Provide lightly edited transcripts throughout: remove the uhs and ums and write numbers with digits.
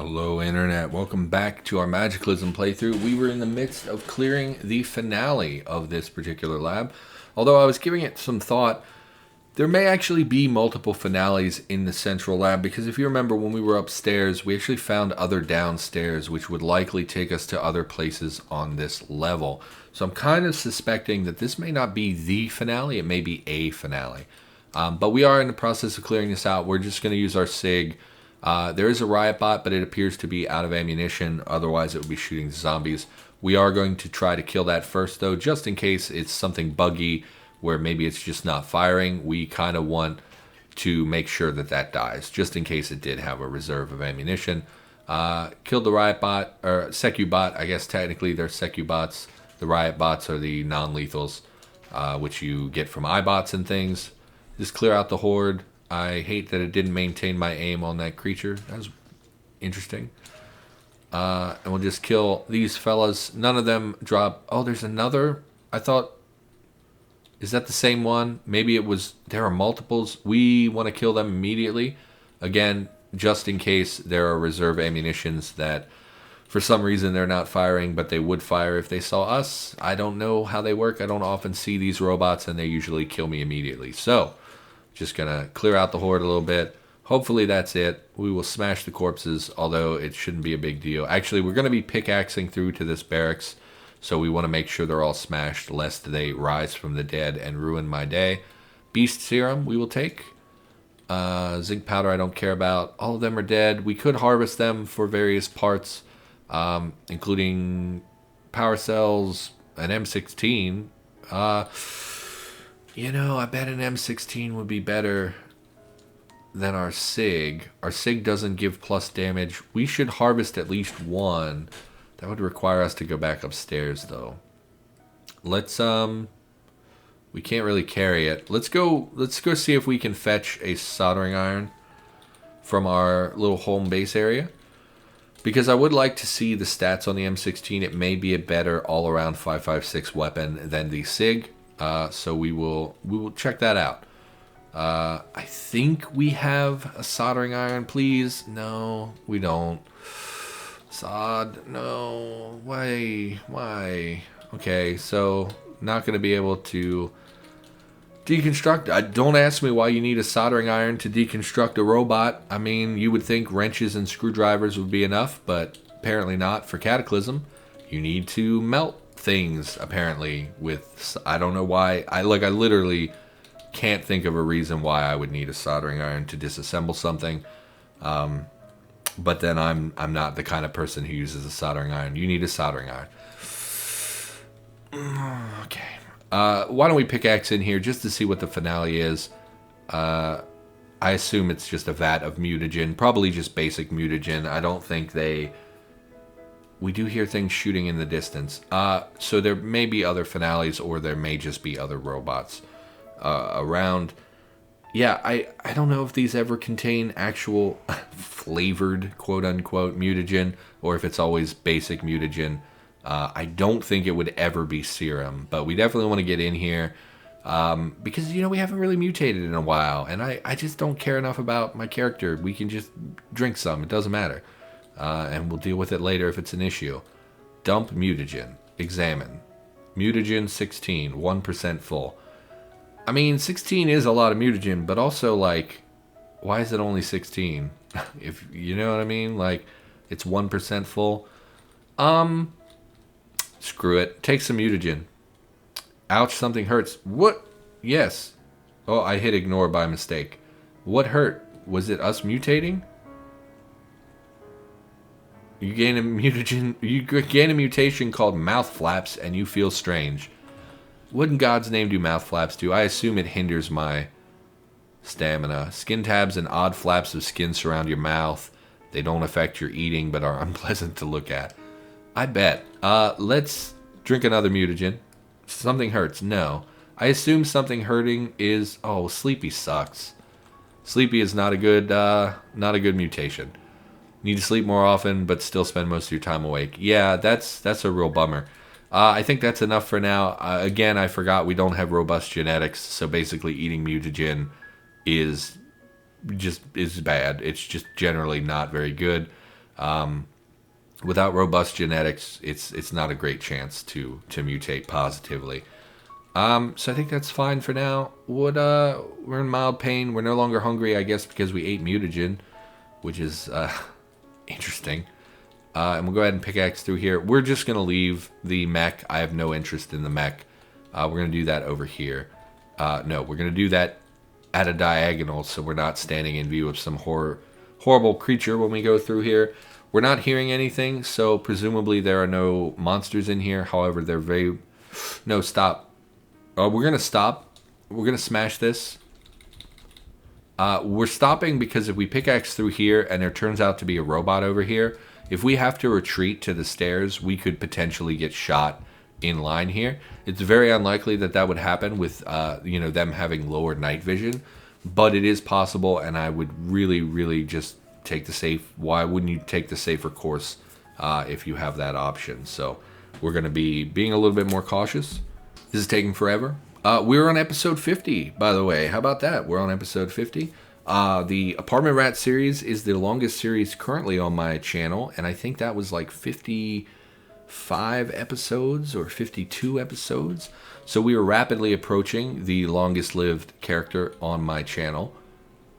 Hello Internet, welcome back to our Magiclysm playthrough. We were in the midst of clearing the finale of this particular lab. Although I was giving it some thought, there may actually be multiple finales in the central lab, because if you remember when we were upstairs, we actually found other downstairs which would likely take us to other places on this level. So I'm kind of suspecting that this may not be the finale, it may be a finale. But we are in the process of clearing this out. We're just going to use our SIG. There is a riot bot, but it appears to be out of ammunition. Otherwise, it would be shooting zombies. We are going to try to kill that first, though, just in case it's something buggy where maybe it's just not firing. We kind of want to make sure that that dies, just in case it did have a reserve of ammunition. Killed the riot bot, or secu bot. I guess technically they're secu bots. The riot bots are the non-lethals, which you get from iBots and things. Just clear out the horde. I hate that it didn't maintain my aim on that creature. That was interesting. And we'll just kill these fellas. None of them drop. Oh, there's another. I thought, is that the same one? Maybe it was, there are multiples. We want to kill them immediately. Again, just in case there are reserve ammunitions that for some reason they're not firing, but they would fire if they saw us. I don't know how they work. I don't often see these robots, and they usually kill me immediately. So, just gonna clear out the horde a little bit. Hopefully that's it. We will smash the corpses, although it shouldn't be a big deal. Actually, we're gonna be pickaxing through to this barracks, so we want to make sure they're all smashed, lest they rise from the dead and ruin my day. Beast serum we will take. Zinc powder I don't care about. All of them are dead. We could harvest them for various parts, including power cells, an M16. You know, I bet an M16 would be better than our SIG. Our SIG doesn't give plus damage. We should harvest at least one. That would require us to go back upstairs, though. Let's, we can't really carry it. Let's go see if we can fetch a soldering iron from our little home base area. Because I would like to see the stats on the M16. It may be a better all-around 5.56 weapon than the SIG. So we will check that out. I think we have a soldering iron, please. No, we don't. Sod, no. Why? Okay, so not going to be able to deconstruct. Don't ask me why you need a soldering iron to deconstruct a robot. I mean, you would think wrenches and screwdrivers would be enough, but apparently not for Cataclysm. You need to melt things, apparently, with, I don't know why. I literally can't think of a reason why I would need a soldering iron to disassemble something. But then I'm not the kind of person who uses a soldering iron. You need a soldering iron. Okay. Why don't we pickaxe in here just to see what the finale is? I assume it's just a vat of mutagen. Probably just basic mutagen. I don't think they... We do hear things shooting in the distance. So there may be other finales, or there may just be other robots around. Yeah, I don't know if these ever contain actual flavored, quote-unquote, mutagen, or if it's always basic mutagen. I don't think it would ever be serum, but we definitely want to get in here. Because, you know, we haven't really mutated in a while, and I just don't care enough about my character. We can just drink some. It doesn't matter. And we'll deal with it later if it's an issue. Dump mutagen. Examine. Mutagen 16. 1% full. I mean, 16 is a lot of mutagen, but also, like, why is it only 16? If you know what I mean? Like, it's 1% full. Screw it. Take some mutagen. Ouch, something hurts. What? Yes. Oh, I hit ignore by mistake. What hurt? Was it us mutating? You gain a mutagen. You gain a mutation called mouth flaps, and you feel strange. What in God's name do mouth flaps do? I assume it hinders my stamina. Skin tabs and odd flaps of skin surround your mouth. They don't affect your eating, but are unpleasant to look at. I bet. Let's drink another mutagen. Something hurts. No. I assume something hurting is... Oh, sleepy sucks. Sleepy is not a good mutation. Need to sleep more often, but still spend most of your time awake. Yeah, that's a real bummer. I think that's enough for now. Again, I forgot we don't have robust genetics, so basically eating mutagen is bad. It's just generally not very good. Without robust genetics, it's not a great chance to mutate positively. So I think that's fine for now. We're in mild pain. We're no longer hungry, I guess, because we ate mutagen, which is interesting. And we'll go ahead and pickaxe through here. We're just going to leave the mech. I have no interest in the mech. We're going to do that over here. No, we're going to do that at a diagonal so we're not standing in view of some horrible creature when we go through here. We're not hearing anything, so presumably there are no monsters in here. However, they're very... No, stop. We're going to stop. We're going to smash this. We're stopping because if we pickaxe through here and there turns out to be a robot over here, if we have to retreat to the stairs, we could potentially get shot in line here. It's very unlikely that that would happen with them having lower night vision, but it is possible, and I would really just take the safe. Why wouldn't you take the safer course if you have that option? So we're going to be being a little bit more cautious. This is taking forever. We're on episode 50, by the way. How about that? We're on episode 50. The Apartment Rat series is the longest series currently on my channel, and I think that was like 55 episodes or 52 episodes. So we were rapidly approaching the longest lived character on my channel.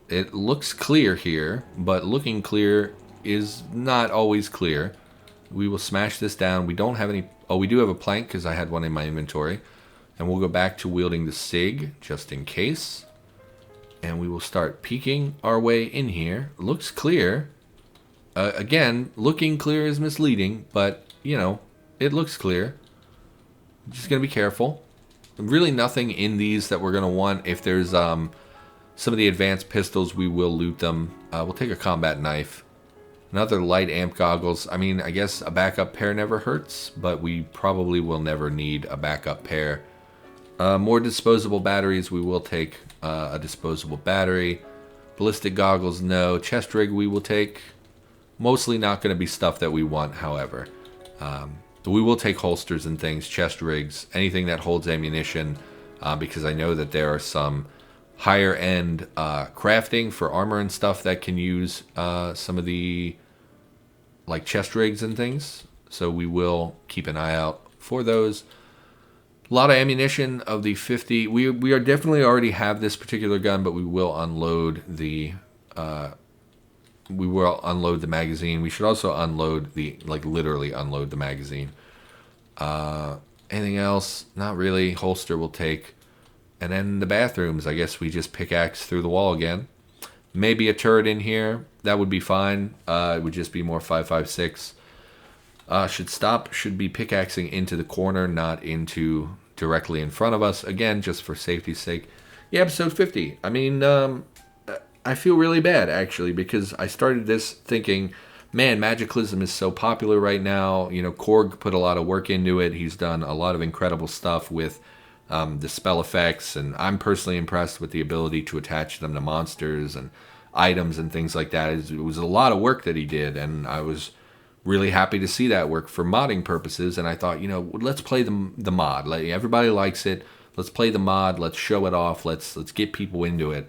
It looks clear here, but looking clear is not always clear. We will smash this down. We don't have any... Oh, we do have a plank because I had one in my inventory. And we'll go back to wielding the SIG just in case. And we will start peeking our way in here. Looks clear. Again, looking clear is misleading, but, it looks clear. Just going to be careful. Really nothing in these that we're going to want. If there's some of the advanced pistols, we will loot them. We'll take a combat knife. Another light amp goggles. I mean, I guess a backup pair never hurts, but we probably will never need a backup pair. More disposable batteries. We will take a disposable battery. Ballistic goggles, no. Chest rig we will take. Mostly not going to be stuff that we want, however. We will take holsters and things, chest rigs, anything that holds ammunition, because I know that there are some higher end crafting for armor and stuff that can use some of the chest rigs and things. So we will keep an eye out for those. A lot of ammunition of the 50. We are definitely already have this particular gun, but we will unload the magazine. We should also unload literally unload the magazine. Anything else? Not really. Holster we'll take. And then the bathrooms, I guess we just pickaxe through the wall again. Maybe a turret in here. That would be fine. It would just be more 5.56. Should be pickaxing into the corner, not into directly in front of us. Again, just for safety's sake. Yeah, episode 50. I mean, I feel really bad, actually, because I started this thinking, man, Magiclysm is so popular right now. Korg put a lot of work into it. He's done a lot of incredible stuff with the spell effects, and I'm personally impressed with the ability to attach them to monsters and items and things like that. It was a lot of work that he did, and I was really happy to see that work for modding purposes. And I thought, let's play the mod. Everybody likes it. Let's play the mod. Let's show it off. Let's get people into it.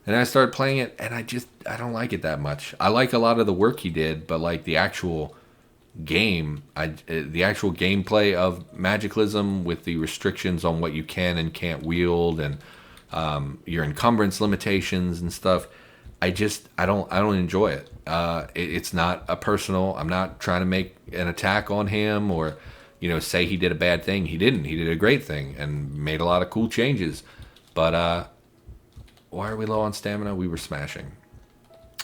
And I started playing it, and I don't like it that much. I like a lot of the work he did, but the actual game, the actual gameplay of Magiclysm with the restrictions on what you can and can't wield, and your encumbrance limitations and stuff, I don't enjoy it. It's not a personal. I'm not trying to make an attack on him or say he did a bad thing. He didn't. He did a great thing and made a lot of cool changes. But why are we low on stamina? We were smashing.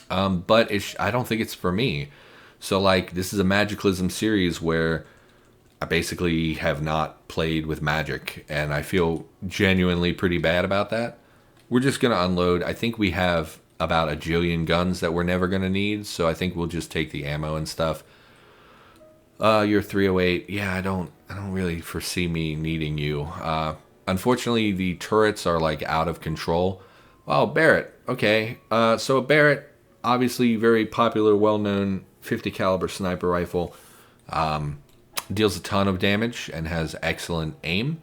But I don't think it's for me. So this is a Magiclysm series where I basically have not played with magic, and I feel genuinely pretty bad about that. We're just going to unload. I think we have about a jillion guns that we're never going to need, so I think we'll just take the ammo and stuff. You're 308. Yeah, I don't really foresee me needing you. Unfortunately, the turrets are out of control. Oh, Barrett. Okay. So a Barrett, obviously very popular, well-known 50 caliber sniper rifle. Deals a ton of damage and has excellent aim.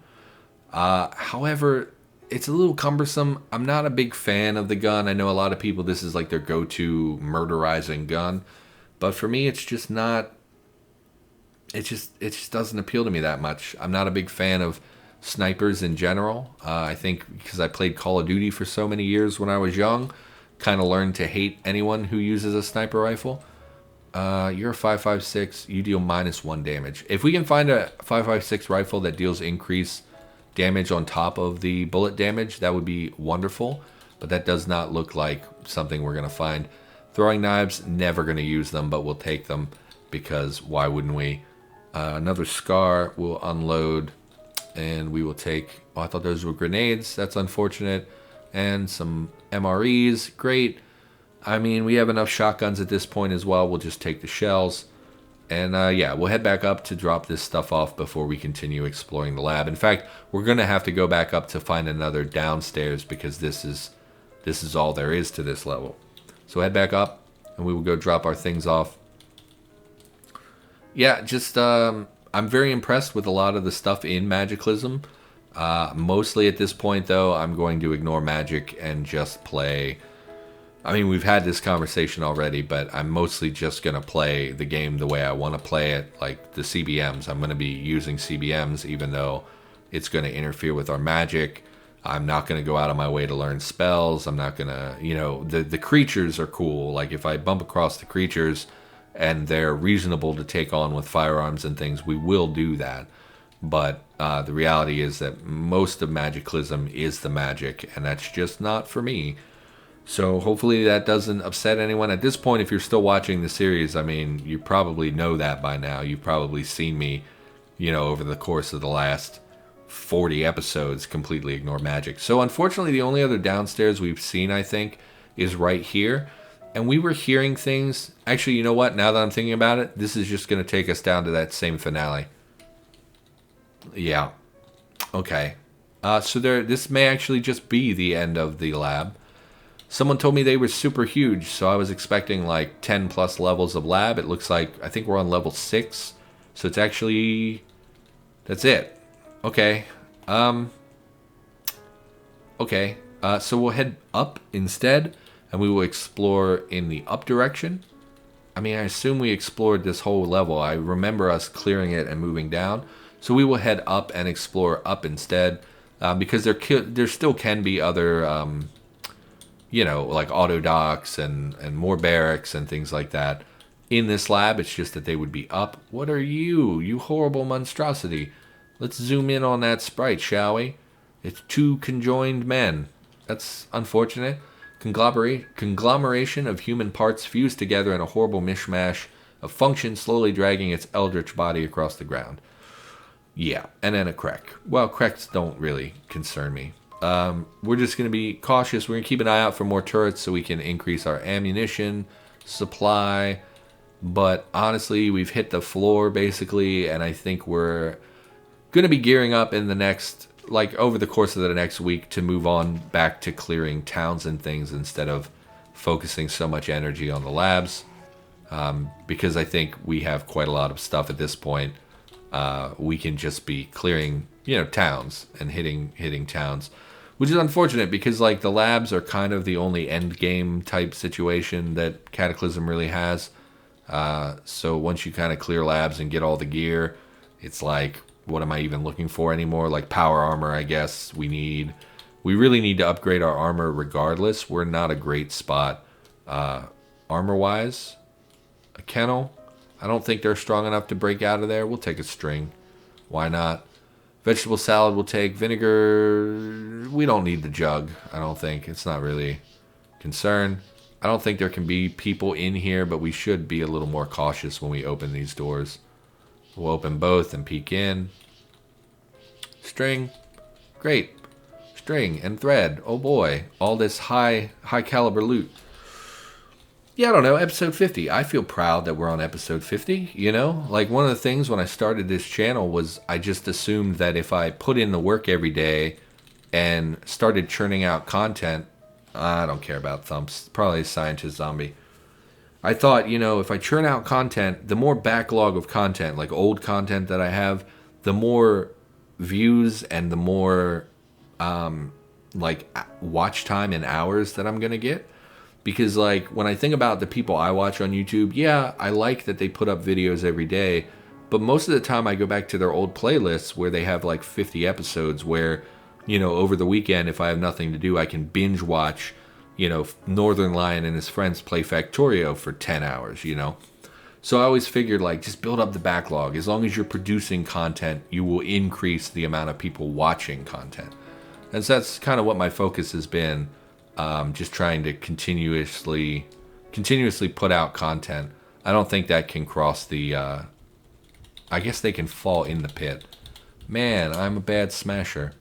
However, it's a little cumbersome. I'm not a big fan of the gun. I know a lot of people, this is their go-to murderizing gun. But for me, it's just not. It just doesn't appeal to me that much. I'm not a big fan of snipers in general. I think because I played Call of Duty for so many years when I was young, kind of learned to hate anyone who uses a sniper rifle. You're a 5.56. You deal -1 damage. If we can find a 5.56 rifle that deals increased damage on top of the bullet damage, that would be wonderful. But that does not look like something we're going to find. Throwing knives, never going to use them, but we'll take them because why wouldn't we? Another scar will unload, and we will take... Oh, I thought those were grenades. That's unfortunate. And some MREs. Great. I mean, we have enough shotguns at this point as well. We'll just take the shells. And yeah, we'll head back up to drop this stuff off before we continue exploring the lab. In fact, we're going to have to go back up to find another downstairs because this is all there is to this level. So head back up, and we will go drop our things off. Yeah, just I'm very impressed with a lot of the stuff in Magiclysm. Mostly at this point, though, I'm going to ignore Magic and just play... I mean, we've had this conversation already, but I'm mostly just going to play the game the way I want to play it, like the CBMs. I'm going to be using CBMs, even though it's going to interfere with our magic. I'm not going to go out of my way to learn spells. I'm not going to, you know, the creatures are cool. Like, if I bump across the creatures and they're reasonable to take on with firearms and things, we will do that. But the reality is that most of Magiclysm is the magic, and that's just not for me. So hopefully that doesn't upset anyone. At this point, if you're still watching the series, I mean, you probably know that by now. You've probably seen me, you know, over the course of the last 40 episodes completely ignore magic. So unfortunately, the only other downstairs we've seen, I think, is right here. And we were hearing things. Actually, you know what? Now that I'm thinking about it, this is just going to take us down to that same finale. Yeah. Okay. So this may actually just be the end of the lab. Someone told me they were super huge, so I was expecting like 10 plus levels of lab. It looks like, I think we're on level 6. So it's actually, that's it. Okay. Okay. So we'll head up instead, and we will explore in the up direction. I mean, I assume we explored this whole level. I remember us clearing it and moving down. So we will head up and explore up instead, because there still can be other... you know, like auto docks and more barracks and things like that in this lab. It's just that they would be up. What are you? You horrible monstrosity. Let's zoom in on that sprite, shall we? It's 2 conjoined men. That's unfortunate. Conglomeration of human parts fused together in a horrible mishmash of function slowly dragging its eldritch body across the ground. Yeah, and then a Krek. Well, Kreks don't really concern me. We're just going to be cautious. We're going to keep an eye out for more turrets so we can increase our ammunition supply. But honestly, we've hit the floor basically, and I think we're going to be gearing up in the next, like over the course of the next week, to move on back to clearing towns and things instead of focusing so much energy on the labs. Because I think we have quite a lot of stuff at this point. We can just be clearing, you know, towns and hitting towns. Which is unfortunate because, like, the labs are kind of the only end game type situation that Cataclysm really has. So once you kind of clear labs and get all the gear, it's like, what am I even looking for anymore? Like power armor, I guess we really need to upgrade our armor regardless. We're not a great spot armor-wise. A kennel, I don't think they're strong enough to break out of there. We'll take a string. Why not? Vegetable salad we'll take. Vinegar, we don't need the jug, I don't think. It's not really a concern. I don't think there can be people in here, but we should be a little more cautious when we open these doors. We'll open both and peek in. String. Great. String and thread. Oh boy. All this high caliber loot. Yeah, I don't know, episode 50. I feel proud that we're on episode 50, you know? Like, one of the things when I started this channel was I just assumed that if I put in the work every day and started churning out content, I don't care about thumps, probably a scientist zombie. I thought, you know, if I churn out content, the more backlog of content, like old content that I have, the more views and the more, like, watch time and hours that I'm going to get. Because, like, when I think about the people I watch on YouTube, yeah, I like that they put up videos every day. But most of the time I go back to their old playlists where they have, like, 50 episodes where, you know, over the weekend, if I have nothing to do, I can binge watch, you know, Northern Lion and his friends play Factorio for 10 hours, you know. So I always figured, like, just build up the backlog. As long as you're producing content, you will increase the amount of people watching content. And so that's kind of what my focus has been. Just trying to continuously put out content. I don't think that can cross the... I guess they can fall in the pit. Man, I'm a bad smasher.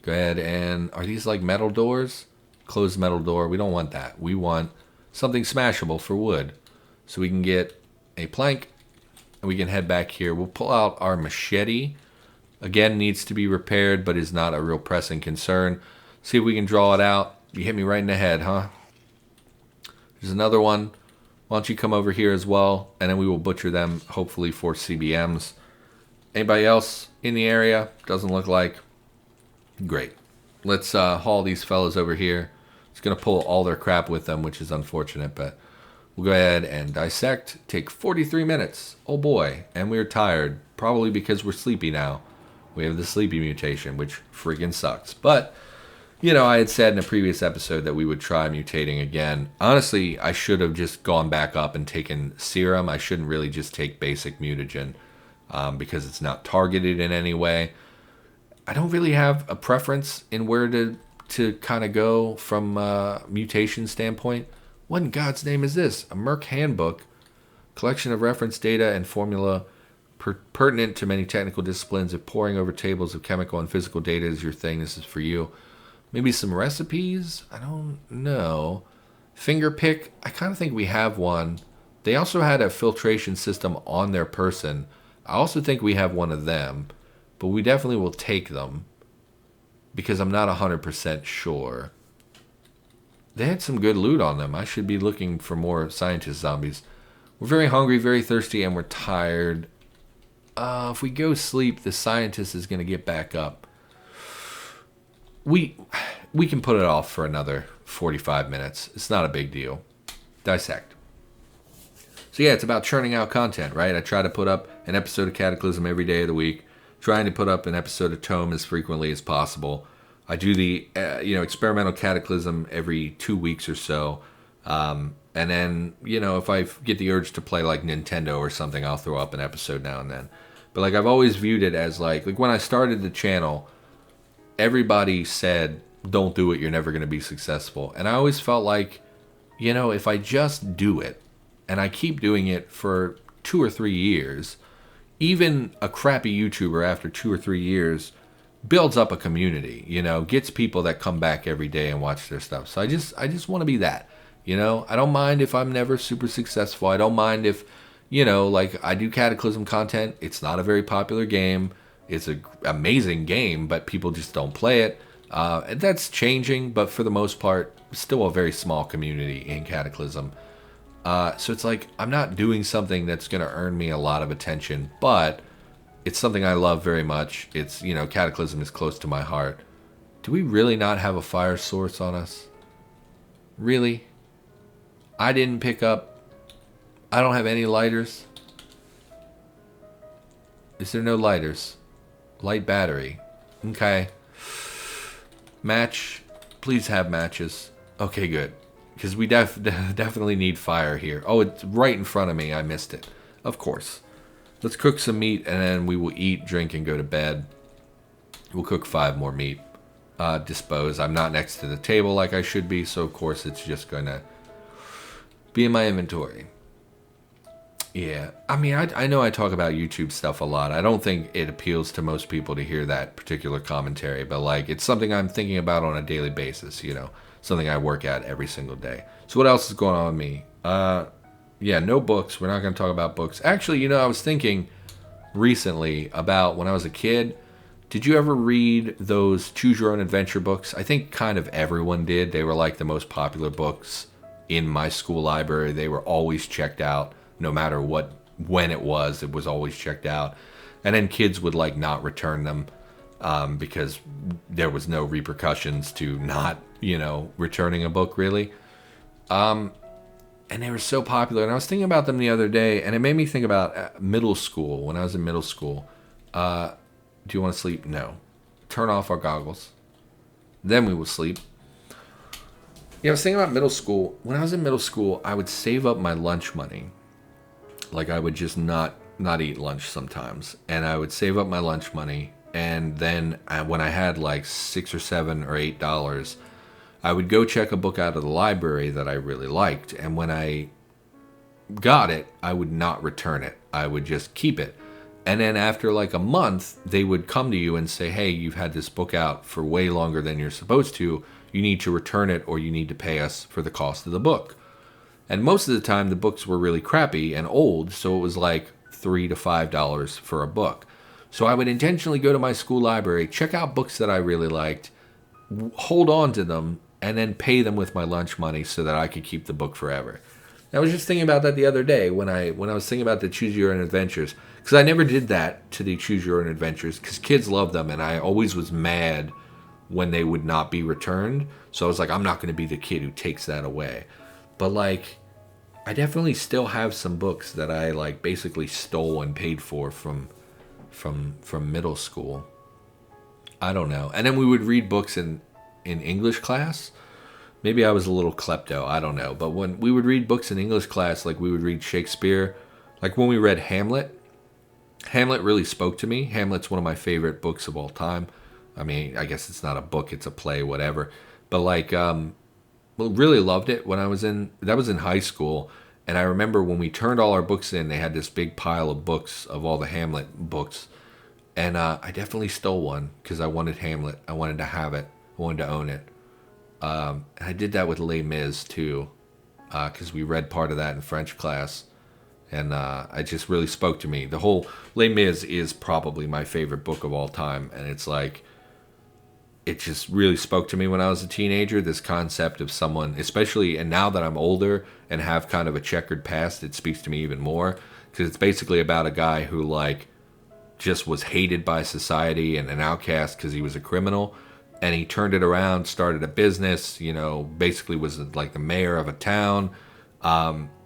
Go ahead and... Are these like metal doors? Closed metal door. We don't want that. We want something smashable for wood. So we can get a plank. And we can head back here. We'll pull out our machete. Again, needs to be repaired, but is not a real pressing concern. See if we can draw it out. You hit me right in the head, huh? There's another one. Why don't you come over here as well, and then we will butcher them, hopefully for CBMs. Anybody else in the area? Doesn't look like. Great. Let's haul these fellas over here. It's going to pull all their crap with them, which is unfortunate, but we'll go ahead and dissect. Take 43 minutes. Oh boy. And we're tired, probably because we're sleepy now. We have the sleepy mutation, which freaking sucks. But... you know, I had said in a previous episode that we would try mutating again. Honestly, I should have just gone back up and taken serum. I shouldn't really just take basic mutagen because it's not targeted in any way. I don't really have a preference in where to kind of go from a mutation standpoint. What in God's name is this? A Merck handbook, collection of reference data and formula pertinent to many technical disciplines. If poring over tables of chemical and physical data is your thing, this is for you. Maybe some recipes? I don't know. Finger pick? I kind of think we have one. They also had a filtration system on their person. I also think we have one of them. But we definitely will take them. Because I'm not 100% sure. They had some good loot on them. I should be looking for more scientist zombies. We're very hungry, very thirsty, and we're tired. If we go sleep, the scientist is going to get back up. We can put it off for another 45 minutes. It's not a big deal. Dissect. So yeah, it's about churning out content, right? I try to put up an episode of Cataclysm every day of the week. Trying to put up an episode of Tome as frequently as possible. I do the experimental Cataclysm every 2 weeks or so. And then, you know, if I get the urge to play like Nintendo or something, I'll throw up an episode now and then. But like I've always viewed it as like when I started the channel, everybody said, don't do it, you're never going to be successful. And I always felt like, you know, if I just do it, and I keep doing it for 2 or 3 years, even a crappy YouTuber after 2 or 3 years builds up a community, you know, gets people that come back every day and watch their stuff. So I just want to be that, you know. I don't mind if I'm never super successful. I don't mind if, you know, like I do Cataclysm content. It's not a very popular game. It's an amazing game, but people just don't play it. And that's changing, but for the most part, still a very small community in Cataclysm. So it's like, I'm not doing something that's going to earn me a lot of attention, but it's something I love very much. It's, you know, Cataclysm is close to my heart. Do we really not have a fire source on us? Really? I didn't pick up... I don't have any lighters? Is there no lighters? Light battery. Okay. Match. Please have matches. Okay, good. Because we definitely need fire here. Oh, it's right in front of me. I missed it. Of course. Let's cook some meat, and then we will eat, drink, and go to bed. We'll cook 5 more meat. Dispose. I'm not next to the table like I should be, so of course it's just going to be in my inventory. Yeah, I mean, I know I talk about YouTube stuff a lot. I don't think it appeals to most people to hear that particular commentary, but like, it's something I'm thinking about on a daily basis, you know, something I work at every single day. So what else is going on with me? Yeah, no books. We're not going to talk about books. Actually, you know, I was thinking recently about when I was a kid. Did you ever read those Choose Your Own Adventure books? I think kind of everyone did. They were like the most popular books in my school library. They were always checked out. No matter when it was always checked out. And then kids would like not return them because there was no repercussions to not, you know, returning a book really. And they were so popular. And I was thinking about them the other day, and it made me think about middle school. When I was in middle school, do you want to sleep? No. Turn off our goggles. Then we will sleep. Yeah, I was thinking about middle school. When I was in middle school, I would save up my lunch money. Like, I would just not eat lunch sometimes. And I would save up my lunch money. And then when I had like $6 or $7 or $8, I would go check a book out of the library that I really liked. And when I got it, I would not return it. I would just keep it. And then after like a month, they would come to you and say, hey, you've had this book out for way longer than you're supposed to. You need to return it, or you need to pay us for the cost of the book. And most of the time, the books were really crappy and old, so it was like $3 to $5 for a book. So I would intentionally go to my school library, check out books that I really liked, hold on to them, and then pay them with my lunch money so that I could keep the book forever. I was just thinking about that the other day when I was thinking about the Choose Your Own Adventures, because I never did that to the Choose Your Own Adventures, because kids love them, and I always was mad when they would not be returned. So I was like, I'm not going to be the kid who takes that away. But like, I definitely still have some books that I like basically stole and paid for from middle school. I don't know. And then we would read books in English class. Maybe I was a little klepto, I don't know. But when we would read books in English class, like we would read Shakespeare, like when we read Hamlet really spoke to me. Hamlet's one of my favorite books of all time. I mean, I guess it's not a book, it's a play, whatever. But like, really loved it when that was in high school. And I remember when we turned all our books in, they had this big pile of books of all the Hamlet books. And I definitely stole one because I wanted Hamlet. I wanted to have it. I wanted to own it. And I did that with Les Mis too, because we read part of that in French class. And it just really spoke to me. The whole Les Mis is probably my favorite book of all time. And it's like, it just really spoke to me when I was a teenager, this concept of someone, especially, and now that I'm older and have kind of a checkered past, it speaks to me even more. Because it's basically about a guy who like just was hated by society and an outcast because he was a criminal. And he turned it around, started a business, basically was like the mayor of a town,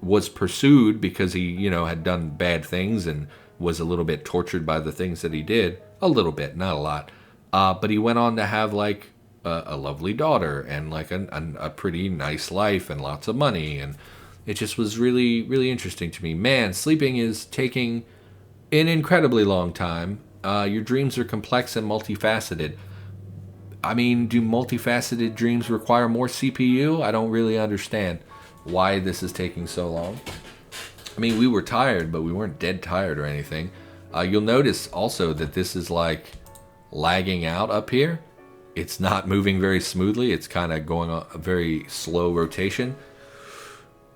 was pursued because he, had done bad things and was a little bit tortured by the things that he did. A little bit, not a lot. But he went on to have like a lovely daughter and like a pretty nice life and lots of money. And it just was really, really interesting to me. Man, sleeping is taking an incredibly long time. Your dreams are complex and multifaceted. I mean, do multifaceted dreams require more CPU? I don't really understand why this is taking so long. I mean, we were tired, but we weren't dead tired or anything. You'll notice also that this is like lagging out up here. It's not moving very smoothly. It's kind of going on a very slow rotation.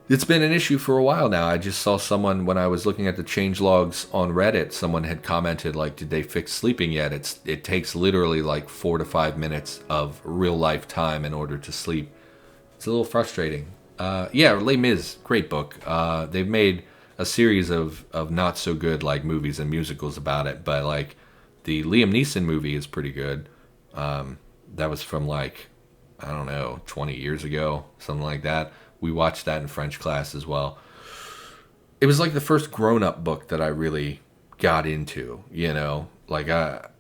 It's been an issue for a while now. I just saw someone, when I was looking at the changelogs on Reddit, someone had commented like, did they fix sleeping yet? It takes literally like 4 to 5 minutes of real life time in order to sleep. It's a little frustrating. Yeah, Les Mis, great book. They've made a series of not so good like movies and musicals about it, but like the Liam Neeson movie is pretty good. That was from like, I don't know, 20 years ago, something like that. We watched that in French class as well. It was like the first grown-up book that I really got into, Like I've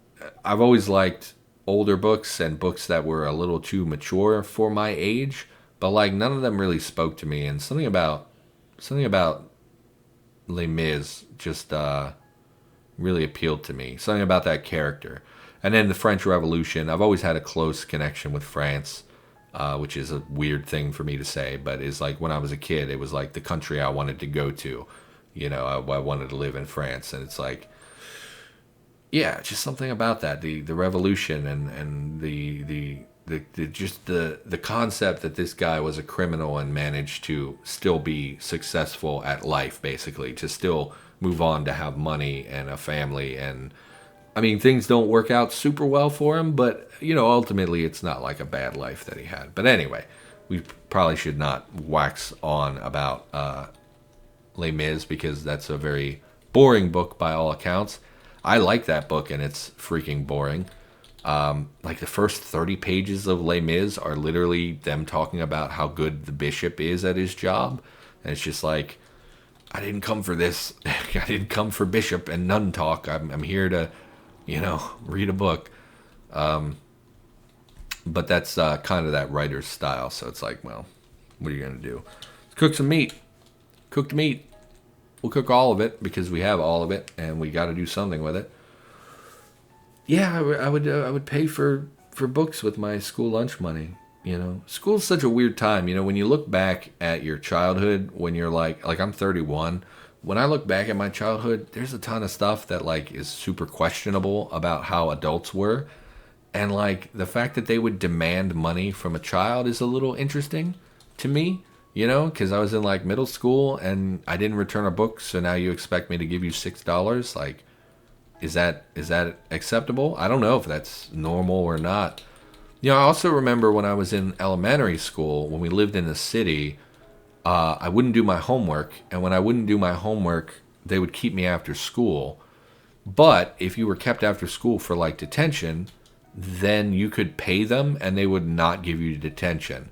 always liked older books and books that were a little too mature for my age, but like none of them really spoke to me. And something about Les Mis just really appealed to me. Something about that character. And then the French Revolution. I've always had a close connection with France. Which is a weird thing for me to say, but it's like when I was a kid, it was like the country I wanted to go to. I wanted to live in France, and it's like, yeah, just something about that, the revolution and the concept that this guy was a criminal and managed to still be successful at life, basically, to still move on to have money and a family. And I mean, things don't work out super well for him, but, ultimately it's not like a bad life that he had. But anyway, we probably should not wax on about Les Mis because that's a very boring book by all accounts. I like that book and it's freaking boring. Like the first 30 pages of Les Mis are literally them talking about how good the bishop is at his job. And it's just like, I didn't come for this. I didn't come for bishop and nun talk. I'm here to, read a book. But that's kind of that writer's style. So it's like, well, what are you going to do? Let's cook some meat. Cooked meat. We'll cook all of it because we have all of it and we got to do something with it. Yeah, I would pay for books with my school lunch money. School's such a weird time. When you look back at your childhood, when you're like I'm 31. When I look back at my childhood, there's a ton of stuff that like is super questionable about how adults were, and like the fact that they would demand money from a child is a little interesting to me. Because I was in like middle school and I didn't return a book, so now you expect me to give you $6? Like, is that acceptable? I don't know if that's normal or not. I also remember when I was in elementary school, when we lived in the city, I wouldn't do my homework. And when I wouldn't do my homework, they would keep me after school. But if you were kept after school for like detention, then you could pay them and they would not give you detention.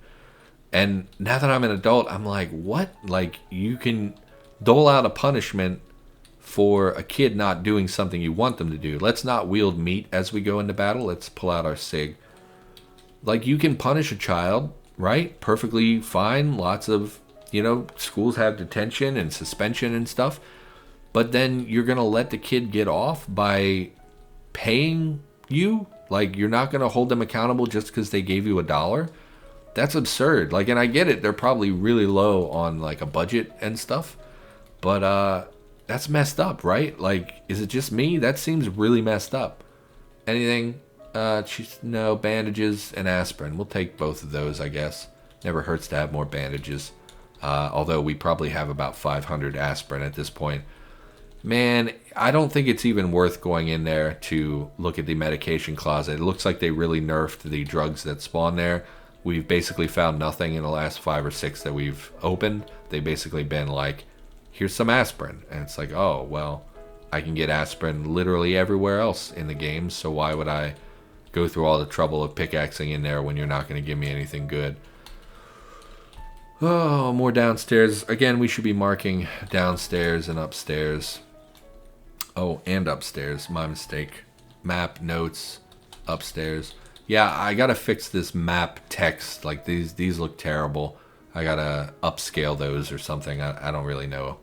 And now that I'm an adult, I'm like, what? Like, you can dole out a punishment for a kid not doing something you want them to do. Let's not wield meat as we go into battle. Let's pull out our SIG. Like, you can punish a child, right? Perfectly fine. Lots of, schools have detention and suspension and stuff. But then you're going to let the kid get off by paying you? Like, you're not going to hold them accountable just because they gave you $1? That's absurd. Like, and I get it. They're probably really low on, like, a budget and stuff. But, that's messed up, right? Like, is it just me? That seems really messed up. Anything? No, bandages and aspirin. We'll take both of those, I guess. Never hurts to have more bandages. Although we probably have about 500 aspirin at this point. Man, I don't think it's even worth going in there to look at the medication closet. It looks like they really nerfed the drugs that spawn there. We've basically found nothing in the last 5 or 6 that we've opened. They've basically been like, here's some aspirin. And it's like, oh, well, I can get aspirin literally everywhere else in the game, so why would I go through all the trouble of pickaxing in there when you're not going to give me anything good? Oh, more downstairs. Again, we should be marking downstairs and upstairs. Oh, and upstairs. My mistake. Map, notes, upstairs. Yeah, I gotta fix this map text. Like, these look terrible. I gotta upscale those or something. I don't really know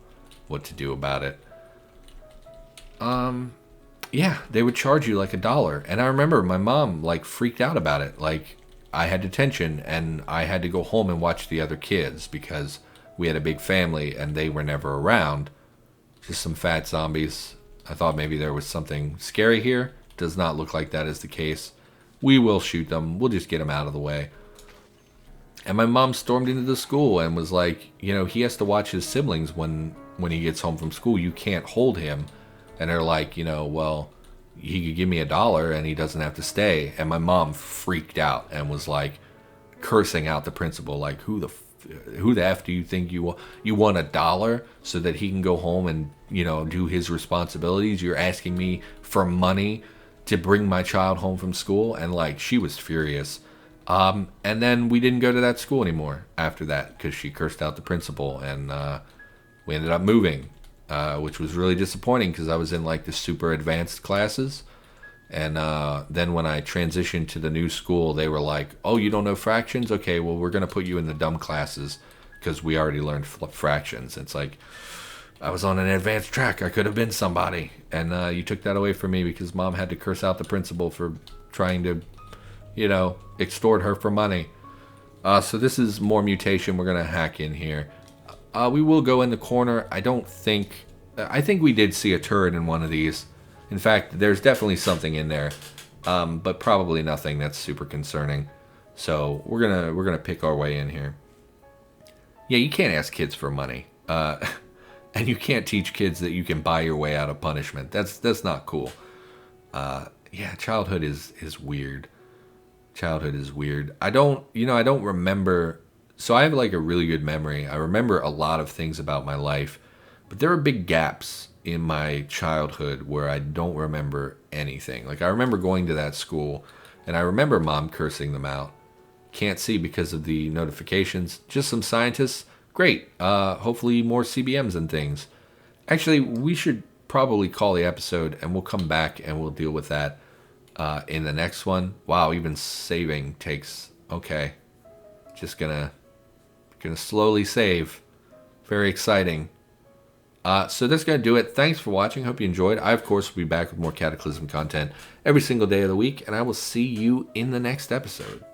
what to do about it. Yeah, they would charge you like $1. And I remember my mom like freaked out about it. Like, I had detention and I had to go home and watch the other kids because we had a big family and they were never around. Just some fat zombies. I thought maybe there was something scary here. Does not look like that is the case. We will shoot them. We'll just get them out of the way. And my mom stormed into the school and was like, he has to watch his siblings when he gets home from school. You can't hold him. And they're like, well, he could give me $1 and he doesn't have to stay. And my mom freaked out and was like cursing out the principal, like, who the F do you think you want? You want $1 so that he can go home and, do his responsibilities? You're asking me for money to bring my child home from school? And like, she was furious. And then we didn't go to that school anymore after that because she cursed out the principal, and we ended up moving, which was really disappointing because I was in like the super advanced classes. And then when I transitioned to the new school, they were like, oh, you don't know fractions? Okay, well, we're going to put you in the dumb classes because we already learned fractions. It's like, I was on an advanced track. I could have been somebody. And you took that away from me because mom had to curse out the principal for trying to, extort her for money. So this is more mutation. We're going to hack in here. We will go in the corner. I think we did see a turret in one of these. In fact, there's definitely something in there, but probably nothing that's super concerning. So we're gonna pick our way in here. Yeah, you can't ask kids for money, and you can't teach kids that you can buy your way out of punishment. That's not cool. Yeah, childhood is weird. Childhood is weird. I don't remember. So I have like a really good memory. I remember a lot of things about my life, but there are big gaps. in my childhood where I don't remember anything. Like, I remember going to that school, and I remember Mom cursing them out. Can't see because of the notifications. Just some scientists. Great. Hopefully more CBMs and things. Actually, we should probably call the episode, and we'll come back and we'll deal with that in the next one. Wow, even saving takes... Okay. Just gonna slowly save. Very exciting. So that's going to do it. Thanks for watching. Hope you enjoyed. I, of course, will be back with more Cataclysm content every single day of the week, and I will see you in the next episode.